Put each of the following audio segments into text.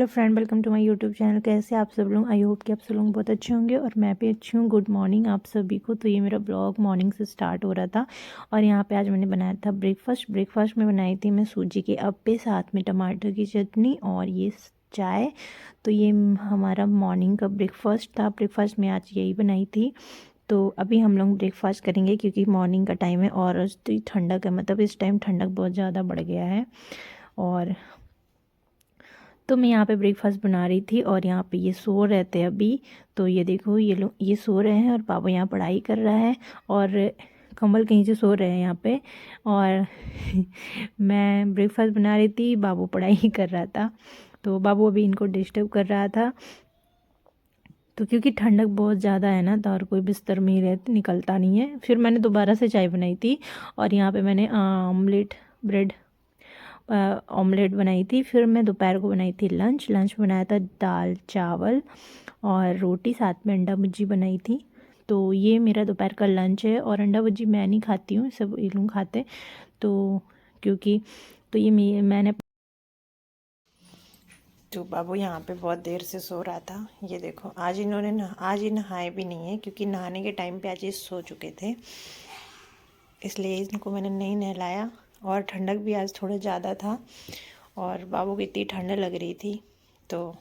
Hello friend, welcome to my YouTube channel. कैसे आप सब लोग? आई होप कि आप सब लोग बहुत अच्छे होंगे और मैं भी अच्छी हूँ। गुड मॉर्निंग आप सभी को। तो ये मेरा ब्लॉग मॉर्निंग से स्टार्ट हो रहा था और यहाँ पे आज मैंने बनाया था ब्रेकफास्ट में बनाई थी मैं सूजी के अप्पे, साथ में टमाटर की चटनी और ये चाय। तो ये हमारा मॉर्निंग का ब्रेकफास्ट था। ब्रेकफास्ट में आज यही बनाई थी। तो अभी हम लोग ब्रेकफास्ट करेंगे क्योंकि मॉर्निंग का टाइम है और ठंडक है, मतलब इस टाइम ठंडक बहुत ज़्यादा बढ़ गया है। और तो मैं यहाँ पे ब्रेकफास्ट बना रही थी और यहाँ पे ये सो रहे थे अभी। तो ये देखो, ये लोग ये सो रहे हैं और पापा यहाँ पढ़ाई कर रहा है और कमल कहीं से सो रहे हैं यहाँ पे। और मैं ब्रेकफास्ट बना रही थी, बाबू पढ़ाई कर रहा था। तो बाबू अभी इनको डिस्टर्ब कर रहा था। तो क्योंकि ठंडक बहुत ज़्यादा है ना, तो और कोई बिस्तर में ही रहते, निकलता नहीं है। फिर मैंने दोबारा से चाय बनाई थी और यहाँ पे मैंने ऑमलेट बनाई थी। फिर मैं दोपहर को बनाई थी लंच बनाया था दाल चावल और रोटी, साथ में अंडा भुर्जी बनाई थी। तो ये मेरा दोपहर का लंच है। और अंडा भुर्जी मैं नहीं खाती हूँ, सब ये लोग खाते। तो क्योंकि तो ये मैंने तो बाबू यहाँ पे बहुत देर से सो रहा था। ये देखो, आज आज ही नहाए भी नहीं है क्योंकि नहाने के टाइम पे आज ये सो चुके थे, इसलिए इनको मैंने नहीं नहलाया। और ठंडक भी आज थोड़ा ज़्यादा था और बाबू को इतनी ठंड लग रही थी, तो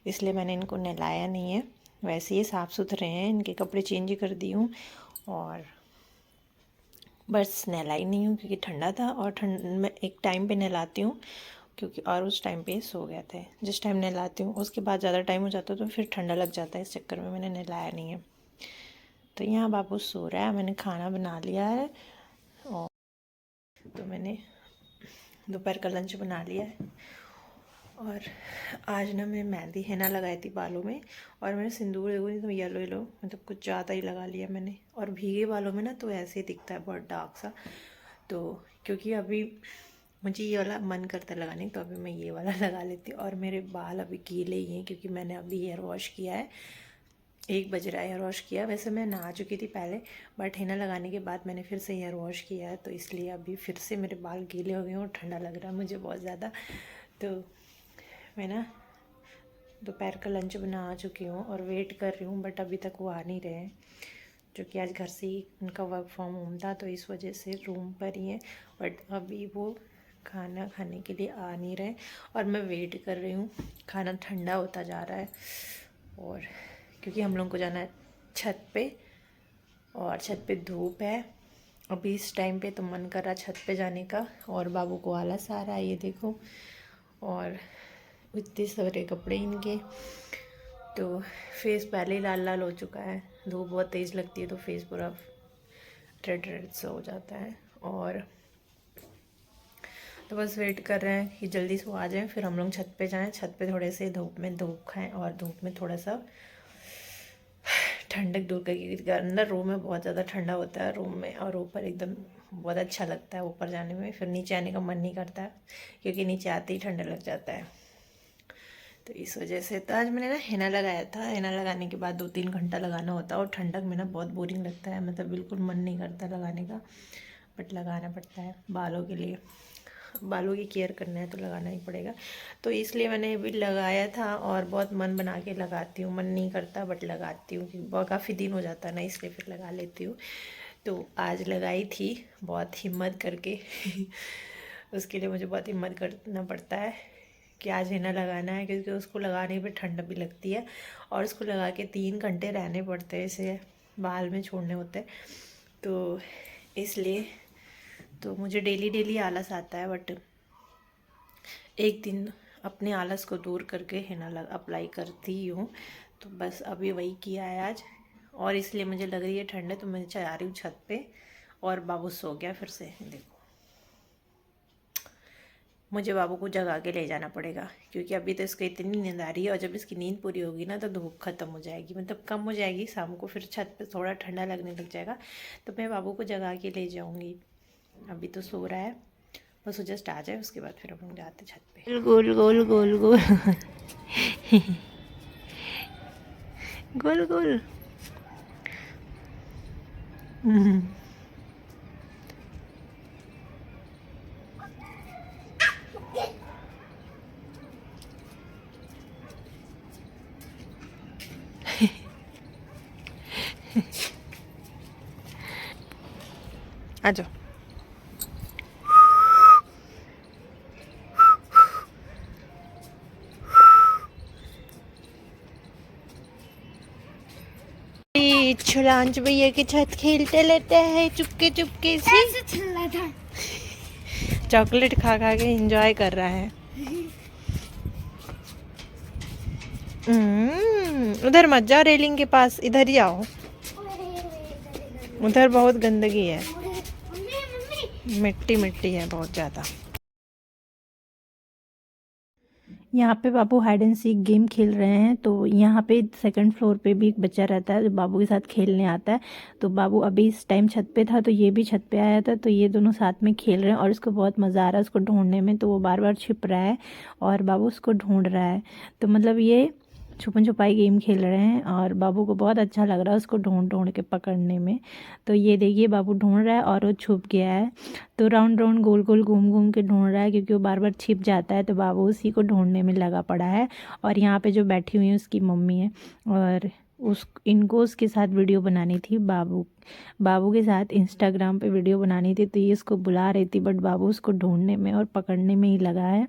इसलिए मैंने इनको नहलाया नहीं है। वैसे ये साफ़ सुथरे हैं, इनके कपड़े चेंज कर दी हूँ और बस नहलाई नहीं हूँ क्योंकि ठंडा था। और ठंड में एक टाइम पे नहलाती हूँ क्योंकि और उस टाइम पे सो गए थे। जिस टाइम नहलाती हूँ उसके बाद ज़्यादा टाइम हो जाता है तो फिर ठंडा लग जाता है, इस चक्कर में मैंने नहलाया नहीं है। तो यहाँ बाबू सो रहा है, मैंने खाना बना लिया है और तो मैंने दोपहर का लंच बना लिया है। और आज ना मैं मेहंदी हिना लगाई थी बालों में और मैंने सिंदूर देखो नहीं तो येलो मतलब कुछ ज़्यादा ही लगा लिया मैंने। और भीगे बालों में ना तो ऐसे ही दिखता है बहुत डार्क सा। तो क्योंकि अभी मुझे ये वाला मन करता है लगाने, तो अभी मैं ये वाला लगा लेती हूँ। और मेरे बाल अभी गीले ही हैं क्योंकि मैंने अभी हेयर वॉश किया है। 1 बज रहा है, हेयर वॉश किया। वैसे मैं नहा चुकी थी पहले, बट हिना लगाने के बाद मैंने फिर से हेयर वॉश किया है, तो इसलिए अभी फिर से मेरे बाल गीले हो गए हैं और ठंडा लग रहा है मुझे बहुत ज़्यादा। तो मैं ना दोपहर का लंच बना चुकी हूँ और वेट कर रही हूँ, बट अभी तक वो आ नहीं रहे हैं। जो कि आज घर से ही उनका वर्क फ्रॉम होम था, तो इस वजह से रूम पर ही है। बट अभी वो खाना खाने के लिए आ नहीं रहे और मैं वेट कर रही हूँ। खाना ठंडा होता जा रहा है और क्योंकि हम लोग को जाना है छत पे और छत पे धूप है अभी इस टाइम पे, तो मन कर रहा छत पे जाने का। और बाबू को आलस आ रहा है, ये देखो। और इतने सारे कपड़े इनके, तो फेस पहले ही लाल लाल हो चुका है। धूप बहुत तेज़ लगती है तो फेस पूरा रेड रेड सा हो जाता है। और तो बस वेट कर रहे हैं कि जल्दी से वो आ जाए, फिर हम लोग छत पे जाएं। छत पे थोड़े से धूप खाएं और धूप में थोड़ा सा ठंडक दूर करके। अंदर रूम में बहुत ज़्यादा ठंडा होता है रूम में, और ऊपर एकदम बहुत अच्छा लगता है ऊपर जाने में। फिर नीचे आने का मन नहीं करता है क्योंकि नीचे आते ही ठंडा लग जाता है। तो इस वजह से तो आज मैंने ना हिना लगाया था। हिना लगाने के बाद 2-3 घंटा लगाना होता है और ठंडक में ना बहुत बोरिंग लगता है, मतलब बिल्कुल मन नहीं करता लगाने का, बट लगाना पड़ता है बालों के लिए। बालों की केयर करना है तो लगाना ही पड़ेगा। तो इसलिए मैंने भी लगाया था और बहुत मन बना के लगाती हूँ। मन नहीं करता बट लगाती हूँ क्योंकि बहुत काफ़ी दिन हो जाता है ना, इसलिए फिर लगा लेती हूँ। तो आज लगाई थी बहुत हिम्मत करके उसके लिए मुझे बहुत हिम्मत करना पड़ता है कि आज हिना लगाना है, क्योंकि उसको लगाने पे ठंड भी लगती है और उसको लगा के 3 घंटे रहने पड़ते हैं, इसे बाल में छोड़ने होते हैं। तो इसलिए तो मुझे डेली डेली आलस आता है, बट एक दिन अपने आलस को दूर करके हिना अप्लाई करती हूँ। तो बस अभी वही किया है आज। और इसलिए मुझे लग रही है ठंड, तो मैं जा रही हूँ छत पे और बाबू सो गया फिर से। देखो, मुझे बाबू को जगा के ले जाना पड़ेगा क्योंकि अभी तो इसको इतनी नींद आ रही है और जब इसकी नींद पूरी होगी ना तो धूप खत्म हो जाएगी, मतलब कम हो जाएगी शाम को, फिर छत पे थोड़ा ठंडा लगने लग जाएगा। तो मैं बाबू को जगा के ले जाऊंगी। अभी तो सो रहा है, बस वो जस्ट आ जाए उसके बाद फिर हम लोग जाते छत पे। गोल गोल गोल गोल गोल गोल आ जाओ। छुलांच भैया के छत खेलते लेते हैं चुपके चुपके से। चॉकलेट खा खा के एंजॉय कर रहा है। उधर मत जाओ रेलिंग के पास, इधर ही आओ। उधर बहुत गंदगी है, मिट्टी मिट्टी है बहुत ज़्यादा। यहाँ पे बाबू हाइड एंड सीक गेम खेल रहे हैं। तो यहाँ पे सेकंड फ्लोर पे भी एक बच्चा रहता है जो बाबू के साथ खेलने आता है। तो बाबू अभी इस टाइम छत पे था तो ये भी छत पे आया था, तो ये दोनों साथ में खेल रहे हैं और इसको बहुत मज़ा आ रहा है उसको ढूंढने में। तो वो बार बार छिप रहा है और बाबू उसको ढूंढ रहा है। तो मतलब ये छुपन छुपाई गेम खेल रहे हैं और बाबू को बहुत अच्छा लग रहा है उसको ढूंढ ढूंढ के पकड़ने में। तो ये देखिए बाबू ढूंढ रहा है और वो छुप गया है। तो राउंड राउंड गोल गोल घूम घूम के ढूंढ रहा है क्योंकि वो बार बार छिप जाता है। तो बाबू उसी को ढूंढने में लगा पड़ा है। और यहाँ पे जो बैठी हुई है उसकी मम्मी है और इनको उसके साथ वीडियो बनानी थी। बाबू के साथ इंस्टाग्राम पे वीडियो बनानी थी। तो ये इसको बुला रही थी बट बाबू उसको ढूंढने में और पकड़ने में ही लगा है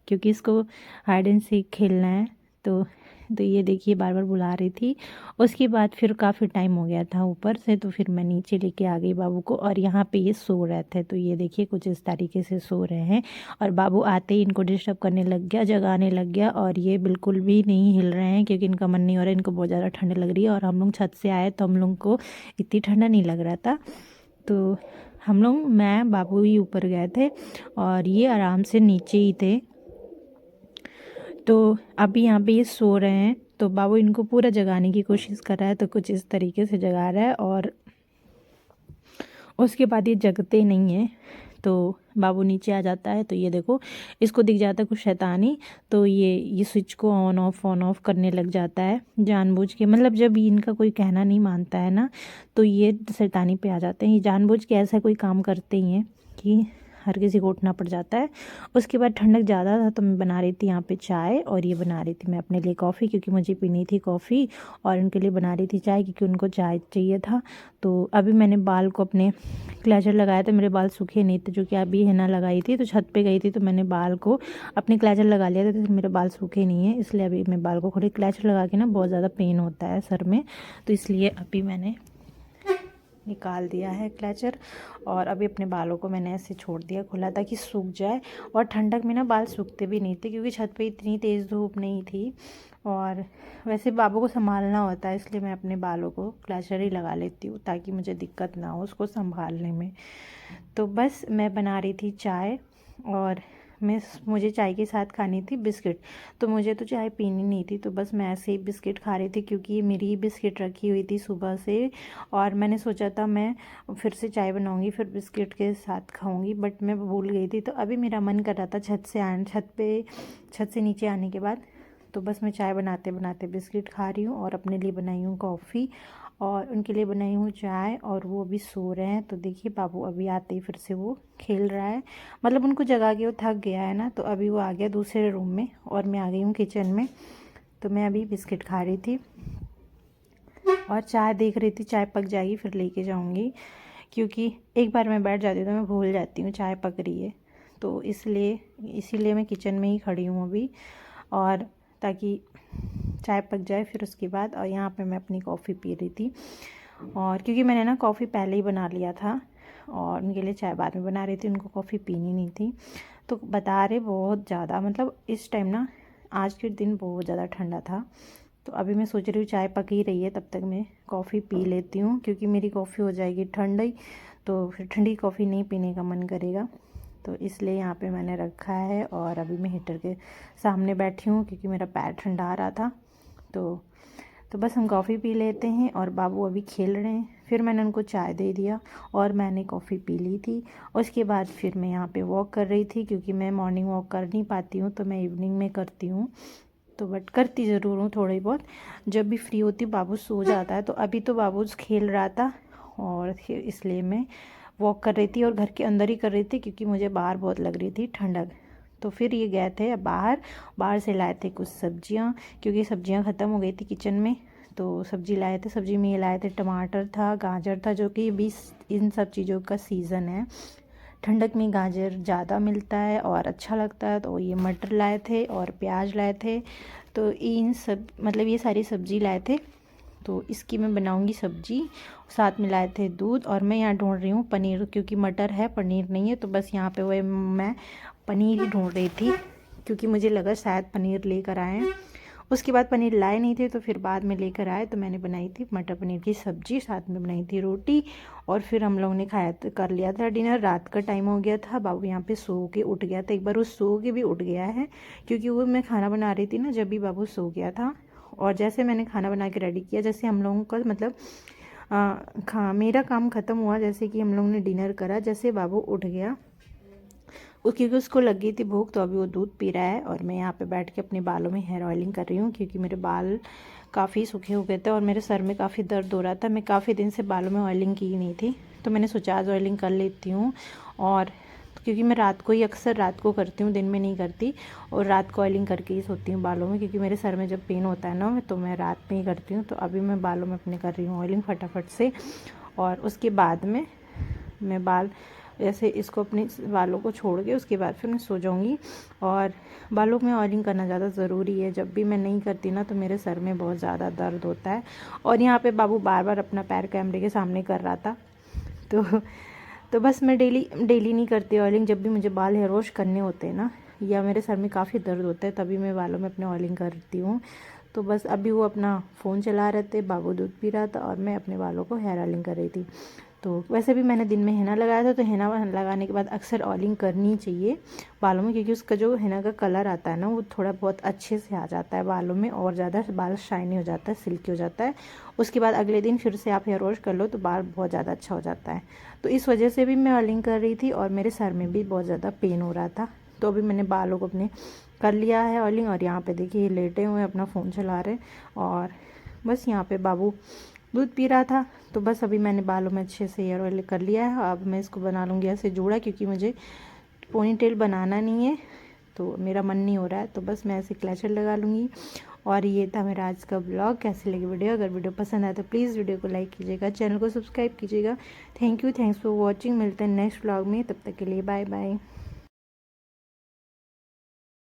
क्योंकि इसको हाइड एंड सीक खेलना है। तो ये देखिए बार बार बुला रही थी। उसके बाद फिर काफ़ी टाइम हो गया था ऊपर से, तो फिर मैं नीचे लेके आ गई बाबू को। और यहाँ पे ये सो रहे थे, तो ये देखिए कुछ इस तरीके से सो रहे हैं। और बाबू आते ही इनको डिस्टर्ब करने लग गया, जगाने लग गया। और ये बिल्कुल भी नहीं हिल रहे हैं क्योंकि इनका मन नहीं हो रहा है, इनको बहुत ज़्यादा ठंड लग रही है। और हम लोग छत से आए तो हम लोग को इतनी ठंडा नहीं लग रहा था। तो हम लोग मैं बाबू ही ऊपर गए थे और ये आराम से नीचे ही थे। तो अभी यहाँ पे ये सो रहे हैं तो बाबू इनको पूरा जगाने की कोशिश कर रहा है। तो कुछ इस तरीके से जगा रहा है और उसके बाद ये जगते नहीं हैं। तो बाबू नीचे आ जाता है तो ये देखो इसको दिख जाता है कुछ शैतानी। तो ये स्विच को ऑन ऑफ करने लग जाता है जानबूझ के। मतलब जब इनका कोई कहना नहीं मानता है ना तो ये शैतानी पे आ जाते हैं। ये जानबूझ के ऐसा कोई काम करते ही हैं कि हर किसी को उठना पड़ जाता है। उसके बाद ठंडक ज़्यादा था तो मैं बना रही थी यहाँ पे चाय और ये बना रही थी मैं अपने लिए कॉफ़ी क्योंकि मुझे पीनी थी कॉफ़ी। और उनके लिए बना रही थी चाय क्योंकि उनको चाय चाहिए था। तो अभी मैंने बाल को अपने क्लेचर लगाया था, मेरे बाल सूखे नहीं थे जो कि अभी हिना लगाई थी। तो छत पे गई थी तो मैंने बाल को अपने क्लेचर लगा लिया था, तो मेरे बाल सूखे नहीं है इसलिए अभी मैं बाल को खोले। क्लेचर लगा के ना बहुत ज़्यादा पेन होता है सर में, तो इसलिए अभी मैंने निकाल दिया है क्लेचर। और अभी अपने बालों को मैंने ऐसे छोड़ दिया खुला ताकि सूख जाए। और ठंडक में ना बाल सूखते भी नहीं थे क्योंकि छत पे इतनी तेज़ धूप नहीं थी। और वैसे बाबू को संभालना होता है इसलिए मैं अपने बालों को क्लेचर ही लगा लेती हूँ ताकि मुझे दिक्कत ना हो उसको संभालने में। तो बस मैं बना रही थी चाय और मुझे चाय के साथ खानी थी बिस्किट। तो मुझे तो चाय पीनी नहीं थी तो बस मैं ऐसे ही बिस्किट खा रही थी क्योंकि मेरी ही बिस्किट रखी हुई थी सुबह से। और मैंने सोचा था मैं फिर से चाय बनाऊंगी फिर बिस्किट के साथ खाऊंगी बट मैं भूल गई थी। तो अभी मेरा मन कर रहा था छत से नीचे आने के बाद। तो बस मैं चाय बनाते बनाते बिस्किट खा रही हूँ और अपने लिए बनाई हूँ कॉफ़ी और उनके लिए बनाई हूँ चाय। और वो अभी सो रहे हैं। तो देखिए बाबू अभी आते ही फिर से वो खेल रहा है, मतलब उनको जगा के वो थक गया है ना। तो अभी वो आ गया दूसरे रूम में और मैं आ गई हूँ किचन में। तो मैं अभी बिस्किट खा रही थी और चाय देख रही थी, चाय पक जाएगी फिर लेके जाऊँगी क्योंकि एक बार मैं बैठ जाती हूँ तो मैं भूल जाती हूँ चाय पक रही है। तो इसीलिए मैं किचन में ही खड़ी हूँ अभी और ताकि चाय पक जाए फिर उसके बाद। और यहाँ पे मैं अपनी कॉफ़ी पी रही थी और क्योंकि मैंने ना कॉफ़ी पहले ही बना लिया था और उनके लिए चाय बाद में बना रही थी, उनको कॉफ़ी पीनी नहीं थी। तो बता रहे बहुत ज़्यादा मतलब इस टाइम ना आज के दिन बहुत ज़्यादा ठंडा था। तो अभी मैं सोच रही हूँ चाय पक ही रही है तब तक मैं कॉफ़ी पी लेती हूँ क्योंकि मेरी कॉफ़ी हो जाएगी ठंडी तो फिर ठंडी कॉफ़ी नहीं पीने का मन करेगा। तो इसलिए यहाँ पे मैंने रखा है और अभी मैं हीटर के सामने बैठी हूँ क्योंकि मेरा पैर ठंडा आ रहा था। तो बस हम कॉफ़ी पी लेते हैं और बाबू अभी खेल रहे हैं। फिर मैंने उनको चाय दे दिया और मैंने कॉफ़ी पी ली थी। उसके बाद फिर मैं यहाँ पे वॉक कर रही थी क्योंकि मैं मॉर्निंग वॉक कर नहीं पाती हूँ तो मैं इवनिंग में करती हूँ। तो बट करती ज़रूर हूँ थोड़ी बहुत, जब भी फ्री होती बाबू सो जाता है। तो अभी तो बाबू खेल रहा था और फिर इसलिए मैं वॉक कर रही थी और घर के अंदर ही कर रही थी क्योंकि मुझे बाहर बहुत लग रही थी ठंडक। तो फिर ये गए थे बाहर से लाए थे कुछ सब्जियां क्योंकि सब्जियां ख़त्म हो गई थी किचन में। तो सब्ज़ी लाए थे, सब्ज़ी में ये लाए थे टमाटर था, गाजर था, जो कि भी इन सब चीज़ों का सीज़न है। ठंडक में गाजर ज़्यादा मिलता है और अच्छा लगता है। तो ये मटर लाए थे और प्याज लाए थे। तो इन सब मतलब ये सारी सब्ज़ी लाए थे, तो इसकी मैं बनाऊंगी सब्ज़ी। साथ में लाए थे दूध, और मैं यहाँ ढूंढ रही हूँ पनीर, क्योंकि मटर है पनीर नहीं है। तो बस यहाँ पे वो मैं पनीर ही ढूंढ रही थी, क्योंकि मुझे लगा शायद पनीर लेकर आए। उसके बाद पनीर लाए नहीं थे, तो फिर बाद में लेकर आए। तो मैंने बनाई थी मटर पनीर की सब्ज़ी, साथ में बनाई थी रोटी, और फिर हम लोगों ने खाया कर लिया था डिनर। रात का टाइम हो गया था, बाबू यहाँ पे सो के उठ गया था। एक बार वो सो के भी उठ गया है, क्योंकि वो मैं खाना बना रही थी ना, जब भी बाबू सो गया था। और जैसे मैंने खाना बना के रेडी किया, जैसे हम लोगों का मतलब मेरा काम ख़त्म हुआ, जैसे कि हम लोगों ने डिनर करा, जैसे बाबू उठ गया क्योंकि उसको लग गई थी भूख, तो अभी वो दूध पी रहा है। और मैं यहाँ पे बैठ के अपने बालों में हेयर ऑयलिंग कर रही हूँ, क्योंकि मेरे बाल काफ़ी सूखे हो गए थे और मेरे सर में काफ़ी दर्द हो रहा था। मैं काफ़ी दिन से बालों में ऑयलिंग की नहीं थी, तो मैंने सोचा आज ऑयलिंग कर लेती हूँ। और क्योंकि मैं रात को ही अक्सर रात को करती हूँ, दिन में नहीं करती, और रात को ऑयलिंग करके ही सोती हूँ बालों में, क्योंकि मेरे सर में जब पेन होता है ना, तो मैं रात में ही करती हूँ। तो अभी मैं बालों में अपने कर रही हूँ ऑयलिंग फटाफट से, और उसके बाद में मैं बाल ऐसे इसको अपने बालों को छोड़ के उसके बाद फिर मैं सो जाऊँगी। और बालों में ऑयलिंग करना ज़्यादा ज़रूरी है, जब भी मैं नहीं करती ना तो मेरे सर में बहुत ज़्यादा दर्द होता है। और यहाँ पे बाबू बार बार अपना पैर कैमरे के सामने कर रहा था। तो बस मैं डेली नहीं करती ऑयलिंग, जब भी मुझे बाल हेयर वॉश करने होते हैं ना, या मेरे सर में काफ़ी दर्द होता है, तभी मैं बालों में अपने ऑयलिंग करती हूँ। तो बस अभी वो अपना फ़ोन चला रहे थे, बाबू दूध पी रहा था, और मैं अपने बालों को हेयर ऑयलिंग कर रही थी। तो वैसे भी मैंने दिन में हिना लगाया था, तो हिना लगाने के बाद अक्सर ऑयलिंग करनी चाहिए बालों में, क्योंकि उसका जो हिना का कलर आता है ना, वो थोड़ा बहुत अच्छे से आ जाता है बालों में, और ज़्यादा बाल शाइनी हो जाता है, सिल्की हो जाता है। उसके बाद अगले दिन फिर से आप हेयर वॉश कर लो तो बाल बहुत ज़्यादा अच्छा हो जाता है। तो इस वजह से भी मैं ऑयलिंग कर रही थी, और मेरे सर में भी बहुत ज़्यादा पेन हो रहा था। तो अभी मैंने बालों को अपने कर लिया है ऑयलिंग, और यहाँ पे देखिए लेटे हुए अपना फ़ोन चला रहे, और बस यहाँ पे बाबू दूध पी रहा था। तो बस अभी मैंने बालों में अच्छे से हेयर ऑयल कर लिया है। अब मैं इसको बना लूँगी ऐसे जोड़ा, क्योंकि मुझे पोनी टेल बनाना नहीं है, तो मेरा मन नहीं हो रहा है। तो बस मैं ऐसे क्लचर लगा लूँगी। और ये था मेरा आज का ब्लॉग। कैसे लगी वीडियो? अगर वीडियो पसंद आए तो प्लीज़ वीडियो को लाइक कीजिएगा, चैनल को सब्सक्राइब कीजिएगा। Thanks for watching. मिलते हैं नेक्स्ट ब्लॉग में, तब तक के लिए बाय बाय।